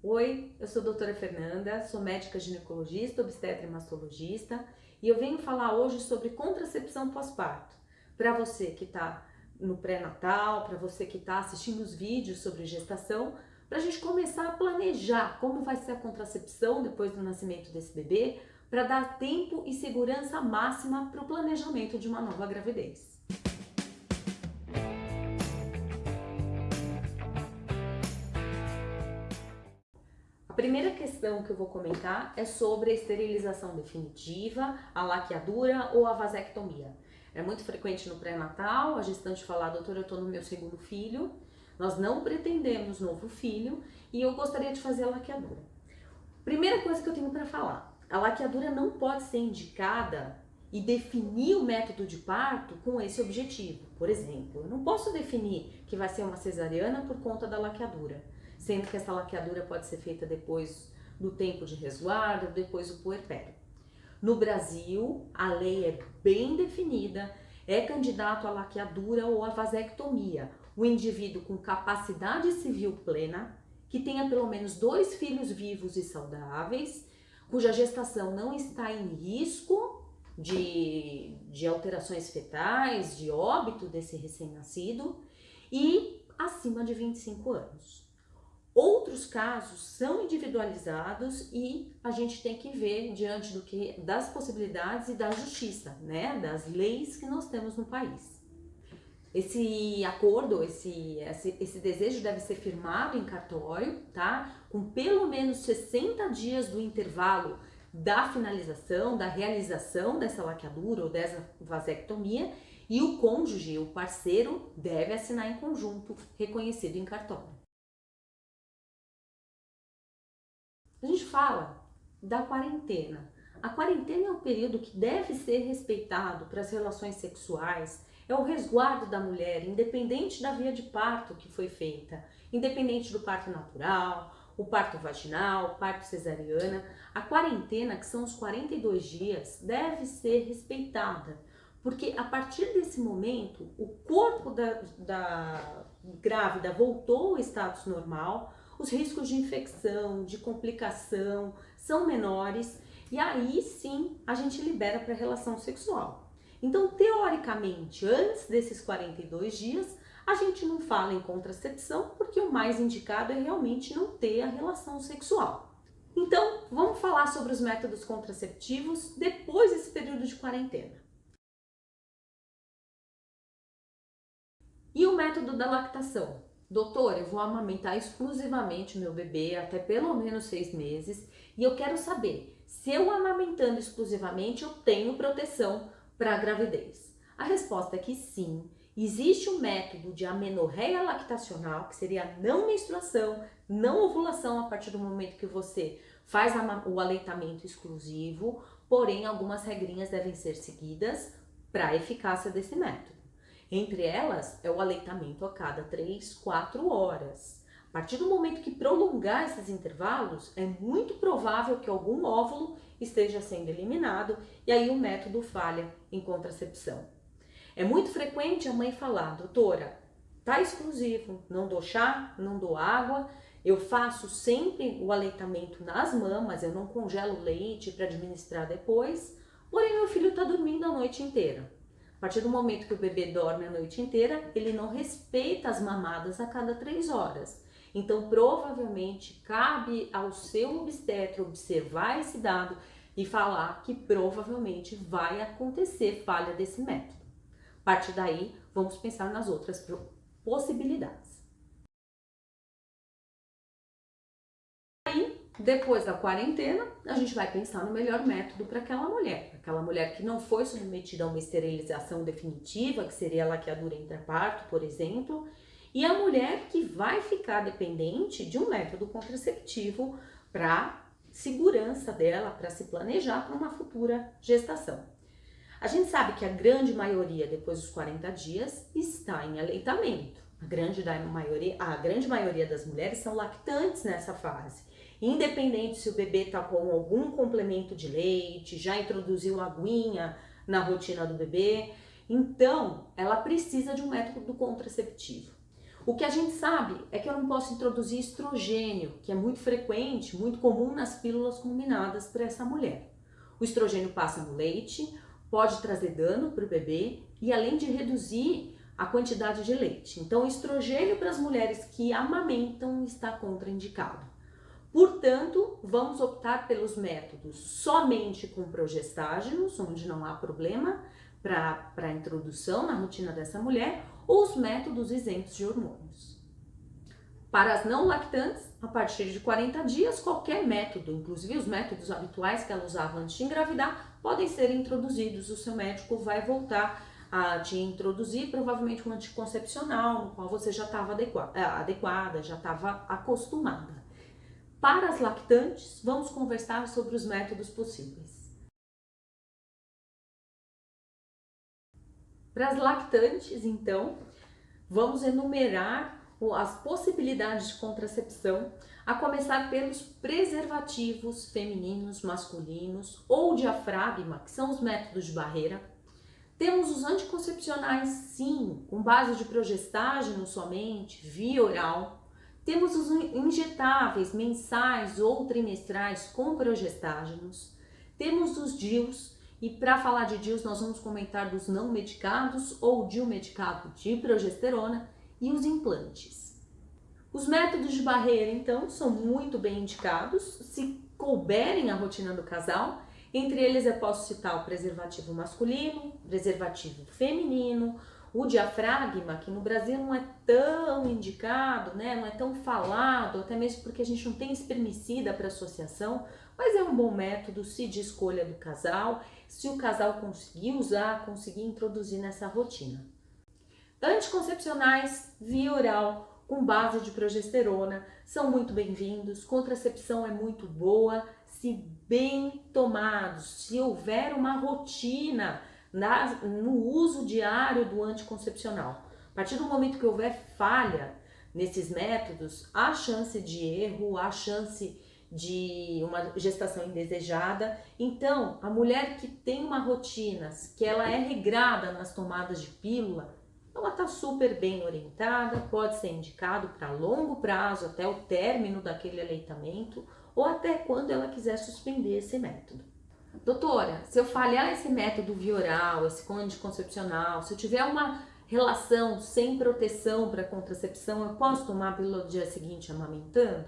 Oi, eu sou a doutora Fernanda, sou médica ginecologista, obstetra e mastologista e eu venho falar hoje sobre contracepção pós-parto. Para você que está no pré-natal, para você que está assistindo os vídeos sobre gestação, para a gente começar a planejar como vai ser a contracepção depois do nascimento desse bebê, para dar tempo e segurança máxima para o planejamento de uma nova gravidez. A primeira questão que eu vou comentar é sobre a esterilização definitiva, a laqueadura ou a vasectomia. É muito frequente no pré-natal a gestante falar: doutora, eu estou no meu segundo filho, nós não pretendemos novo filho e eu gostaria de fazer a laqueadura. Primeira coisa que eu tenho para falar: a laqueadura não pode ser indicada e definir o método de parto com esse objetivo. Por exemplo, eu não posso definir que vai ser uma cesariana por conta da laqueadura, sendo que essa laqueadura pode ser feita depois do tempo de resguardo, depois do puerpério. No Brasil, a lei é bem definida, é candidato à laqueadura ou à vasectomia o indivíduo com capacidade civil plena, que tenha pelo menos 2 filhos vivos e saudáveis, cuja gestação não está em risco de alterações fetais, de óbito desse recém-nascido e acima de 25 anos. Outros casos são individualizados e a gente tem que ver diante das possibilidades e da justiça, né, das leis que nós temos no país. Esse acordo, esse desejo deve ser firmado em cartório, tá? Com pelo menos 60 dias do intervalo da finalização, da realização dessa laqueadura ou dessa vasectomia, e o cônjuge, o parceiro, deve assinar em conjunto, reconhecido em cartório. A gente fala da quarentena. A quarentena é um período que deve ser respeitado para as relações sexuais, é o resguardo da mulher, independente da via de parto que foi feita, independente do parto natural, o parto vaginal, o parto cesariana. A quarentena, que são os 42 dias, deve ser respeitada, porque a partir desse momento o corpo da grávida voltou ao status normal, os riscos de infecção, de complicação são menores e aí sim a gente libera para a relação sexual. Então, teoricamente, antes desses 42 dias, a gente não fala em contracepção porque o mais indicado é realmente não ter a relação sexual. Então, vamos falar sobre os métodos contraceptivos depois desse período de quarentena. E o método da lactação? Doutor, eu vou amamentar exclusivamente o meu bebê até pelo menos 6 meses e eu quero saber se eu amamentando exclusivamente eu tenho proteção para a gravidez. A resposta é que sim. Existe um método de amenorreia lactacional, que seria a não menstruação, não ovulação a partir do momento que você faz o aleitamento exclusivo, porém algumas regrinhas devem ser seguidas para a eficácia desse método. Entre elas é o aleitamento a cada 3, 4 horas. A partir do momento que prolongar esses intervalos, é muito provável que algum óvulo esteja sendo eliminado e aí o método falha em contracepção. É muito frequente a mãe falar: doutora, tá exclusivo, não dou chá, não dou água, eu faço sempre o aleitamento nas mamas, eu não congelo leite para administrar depois, porém meu filho está dormindo a noite inteira. A partir do momento que o bebê dorme a noite inteira, ele não respeita as mamadas a cada 3 horas. Então, provavelmente, cabe ao seu obstetra observar esse dado e falar que provavelmente vai acontecer falha desse método. A partir daí, vamos pensar nas outras possibilidades. Depois da quarentena, a gente vai pensar no melhor método para aquela mulher que não foi submetida a uma esterilização definitiva, que seria a laqueadura intraparto, por exemplo, e a mulher que vai ficar dependente de um método contraceptivo para segurança dela, para se planejar para uma futura gestação. A gente sabe que a grande maioria, depois dos 40 dias, está em aleitamento. A grande maioria das mulheres são lactantes nessa fase. Independente se o bebê está com algum complemento de leite, já introduziu aguinha na rotina do bebê, então ela precisa de um método contraceptivo. O que a gente sabe é que eu não posso introduzir estrogênio, que é muito frequente, muito comum nas pílulas combinadas para essa mulher. O estrogênio passa no leite, pode trazer dano para o bebê e além de reduzir a quantidade de leite. Então, o estrogênio para as mulheres que amamentam está contraindicado. Portanto, vamos optar pelos métodos somente com progestágenos, onde não há problema para a introdução na rotina dessa mulher, ou os métodos isentos de hormônios. Para as não lactantes, a partir de 40 dias, qualquer método, inclusive os métodos habituais que ela usava antes de engravidar, podem ser introduzidos. O seu médico vai voltar a te introduzir provavelmente um anticoncepcional, no qual você já estava adequada, já estava acostumada. Para as lactantes, vamos conversar sobre os métodos possíveis. Para as lactantes, então, vamos enumerar as possibilidades de contracepção, a começar pelos preservativos femininos, masculinos ou diafragma, que são os métodos de barreira. Temos os anticoncepcionais, sim, com base de progestágeno somente, via oral. Temos os injetáveis mensais ou trimestrais com progestágenos. Temos os DIUs, e para falar de DIUs nós vamos comentar dos não medicados ou DIU medicado de progesterona e os implantes. Os métodos de barreira, então, são muito bem indicados se couberem a rotina do casal. Entre eles eu posso citar o preservativo masculino, preservativo feminino, o diafragma, que no Brasil não é tão indicado, né? Não é tão falado, até mesmo porque a gente não tem espermicida para associação, mas é um bom método se de escolha do casal, se o casal conseguir usar, conseguir introduzir nessa rotina. Anticoncepcionais via oral com base de progesterona são muito bem-vindos, contracepção é muito boa, se bem tomados, se houver uma rotina no uso diário do anticoncepcional. A partir do momento que houver falha nesses métodos, há chance de erro, há chance de uma gestação indesejada. Então, a mulher que tem uma rotina, que ela é regrada nas tomadas de pílula, ela está super bem orientada, pode ser indicado para longo prazo, até o término daquele aleitamento, ou até quando ela quiser suspender esse método. Doutora, se eu falhar esse método via oral, esse anticoncepcional, se eu tiver uma relação sem proteção para contracepção, eu posso tomar a pílula do dia seguinte amamentando?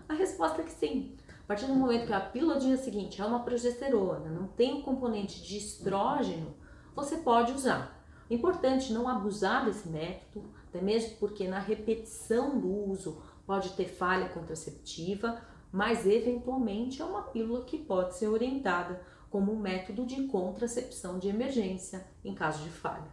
A resposta é que sim. A partir do momento que a pílula do dia seguinte é uma progesterona, não tem um componente de estrógeno, você pode usar. É importante não abusar desse método, até mesmo porque na repetição do uso pode ter falha contraceptiva, mas eventualmente é uma pílula que pode ser orientada como um método de contracepção de emergência em caso de falha.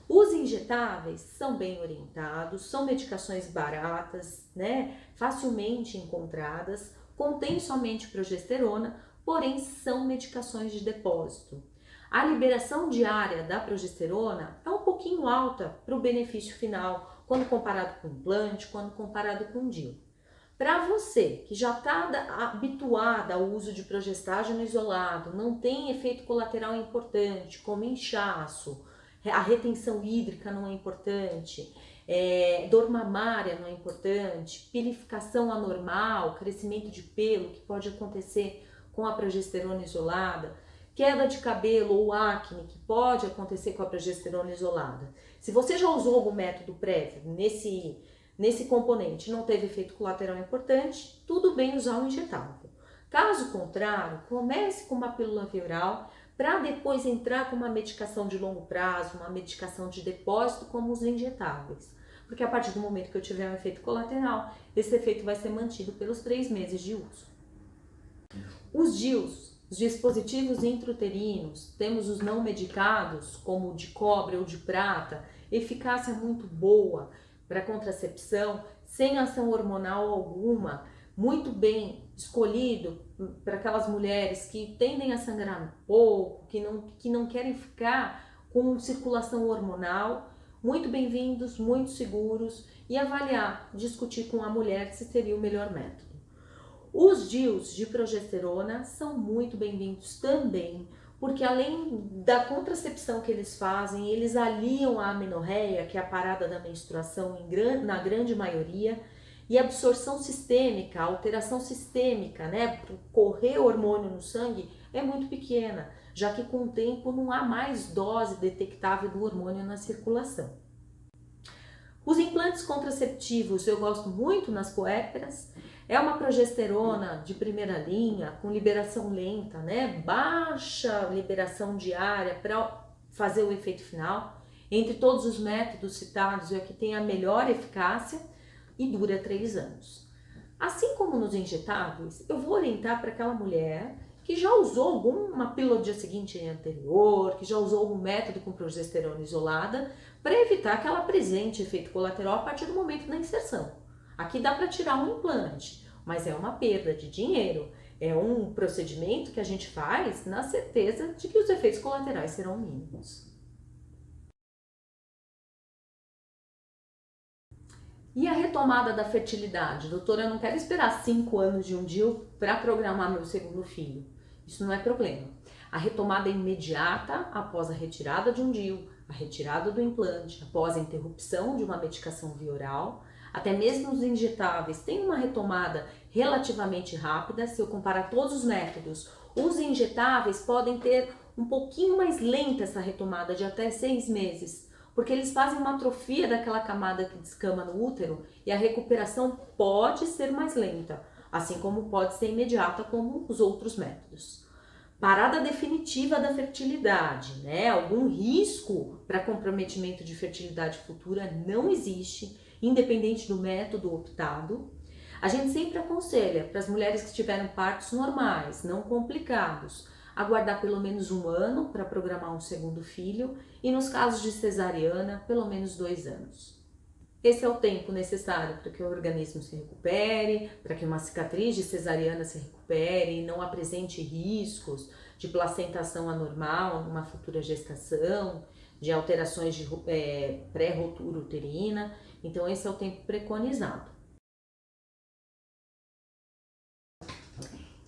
Os injetáveis são bem orientados, são medicações baratas, né, facilmente encontradas, contêm somente progesterona, porém são medicações de depósito. A liberação diária da progesterona é um pouquinho alta para o benefício final, quando comparado com implante, quando comparado com DIU. Para você que já está habituada ao uso de progestágeno isolado, não tem efeito colateral importante, como inchaço, a retenção hídrica não é importante, dor mamária não é importante, pilificação anormal, crescimento de pelo que pode acontecer com a progesterona isolada, queda de cabelo ou acne que pode acontecer com a progesterona isolada. Se você já usou algum método prévio nesse componente não teve efeito colateral importante, tudo bem usar um injetável. Caso contrário, comece com uma pílula via oral para depois entrar com uma medicação de longo prazo, uma medicação de depósito como os injetáveis. Porque a partir do momento que eu tiver um efeito colateral, esse efeito vai ser mantido pelos 3 meses de uso. Os DIUs, os dispositivos intrauterinos, temos os não medicados, como o de cobre ou de prata, eficácia muito boa para contracepção, sem ação hormonal alguma, muito bem escolhido para aquelas mulheres que tendem a sangrar um pouco, que não querem ficar com circulação hormonal. Muito bem-vindos, muito seguros, e avaliar, discutir com a mulher se seria o melhor método. Os DIUs de progesterona são muito bem-vindos também, porque além da contracepção que eles fazem, eles aliam a amenorreia, que é a parada da menstruação na grande maioria, e a absorção sistêmica, a alteração sistêmica, né, para correr hormônio no sangue é muito pequena, já que com o tempo não há mais dose detectável do hormônio na circulação. Os implantes contraceptivos eu gosto muito nas puérperas. É uma progesterona de primeira linha, com liberação lenta, né? Baixa liberação diária para fazer o efeito final. Entre todos os métodos citados, é o que tem a melhor eficácia e dura 3 anos. Assim como nos injetáveis, eu vou orientar para aquela mulher que já usou alguma pílula do dia seguinte anterior, que já usou algum método com progesterona isolada, para evitar que ela apresente efeito colateral a partir do momento da inserção. Aqui dá para tirar um implante, mas é uma perda de dinheiro. É um procedimento que a gente faz na certeza de que os efeitos colaterais serão mínimos. E a retomada da fertilidade? Doutora, eu não quero esperar 5 anos de um DIU para programar meu segundo filho. Isso não é problema. A retomada é imediata após a retirada de um DIU, a retirada do implante, após a interrupção de uma medicação via oral. Até mesmo os injetáveis têm uma retomada relativamente rápida. Se eu comparar todos os métodos, os injetáveis podem ter um pouquinho mais lenta essa retomada, de até 6 meses. Porque eles fazem uma atrofia daquela camada que descama no útero e a recuperação pode ser mais lenta, assim como pode ser imediata como os outros métodos. Parada definitiva da fertilidade, né? Algum risco para comprometimento de fertilidade futura não existe, independente do método optado. A gente sempre aconselha para as mulheres que tiveram partos normais, não complicados, aguardar pelo menos 1 ano para programar um segundo filho e nos casos de cesariana, pelo menos 2 anos. Esse é o tempo necessário para que o organismo se recupere, para que uma cicatriz de cesariana se recupere e não apresente riscos de placentação anormal numa futura gestação, de alterações de pré-rotura uterina. Então esse é o tempo preconizado.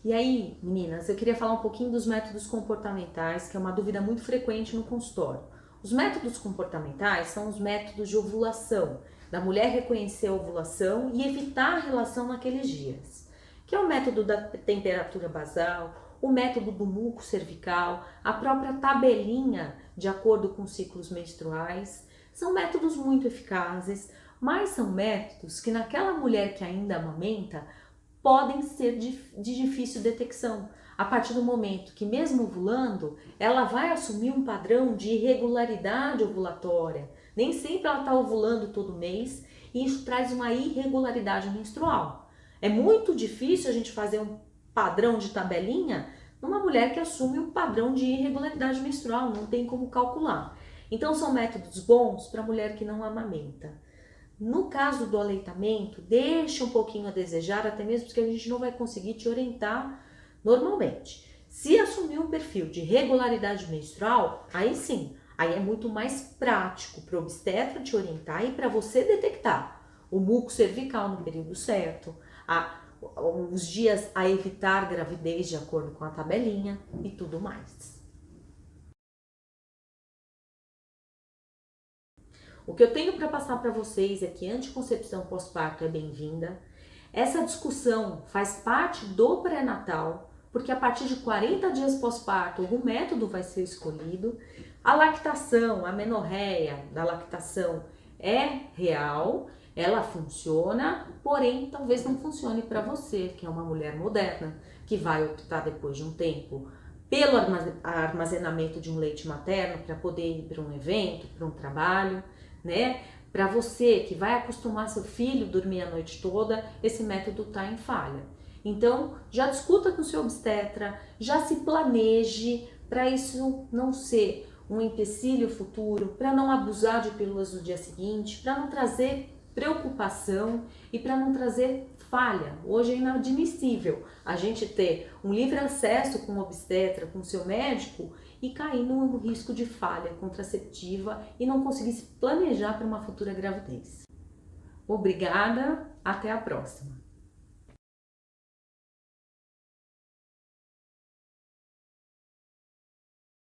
E aí, meninas, eu queria falar um pouquinho dos métodos comportamentais, que é uma dúvida muito frequente no consultório. Os métodos comportamentais são os métodos de ovulação, da mulher reconhecer a ovulação e evitar a relação naqueles dias, que é o método da temperatura basal, o método do muco cervical, a própria tabelinha de acordo com ciclos menstruais. São métodos muito eficazes, mas são métodos que naquela mulher que ainda amamenta, podem ser de difícil detecção, a partir do momento que, mesmo ovulando, ela vai assumir um padrão de irregularidade ovulatória. Nem sempre ela está ovulando todo mês e isso traz uma irregularidade menstrual. É muito difícil a gente fazer um padrão de tabelinha numa mulher que assume um padrão de irregularidade menstrual, não tem como calcular. Então são métodos bons para mulher que não amamenta. No caso do aleitamento, deixa um pouquinho a desejar, até mesmo porque a gente não vai conseguir te orientar normalmente. Se assumir um perfil de regularidade menstrual, aí sim, aí é muito mais prático para o obstetra te orientar e para você detectar o muco cervical no período certo, os dias a evitar gravidez de acordo com a tabelinha e tudo mais. O que eu tenho para passar para vocês é que anticoncepção pós-parto é bem-vinda. Essa discussão faz parte do pré-natal, porque a partir de 40 dias pós-parto, algum método vai ser escolhido. A lactação, a amenorreia da lactação é real, ela funciona, porém talvez não funcione para você, que é uma mulher moderna, que vai optar depois de um tempo pelo armazenamento de um leite materno para poder ir para um evento, para um trabalho, né? Para você que vai acostumar seu filho a dormir a noite toda, esse método está em falha. Então, já discuta com o seu obstetra, já se planeje para isso não ser um empecilho futuro, para não abusar de pílulas do dia seguinte, para não trazer preocupação e para não trazer falha. Hoje é inadmissível a gente ter um livre acesso com o obstetra, com o seu médico e cair num risco de falha contraceptiva e não conseguir se planejar para uma futura gravidez. Obrigada, até a próxima!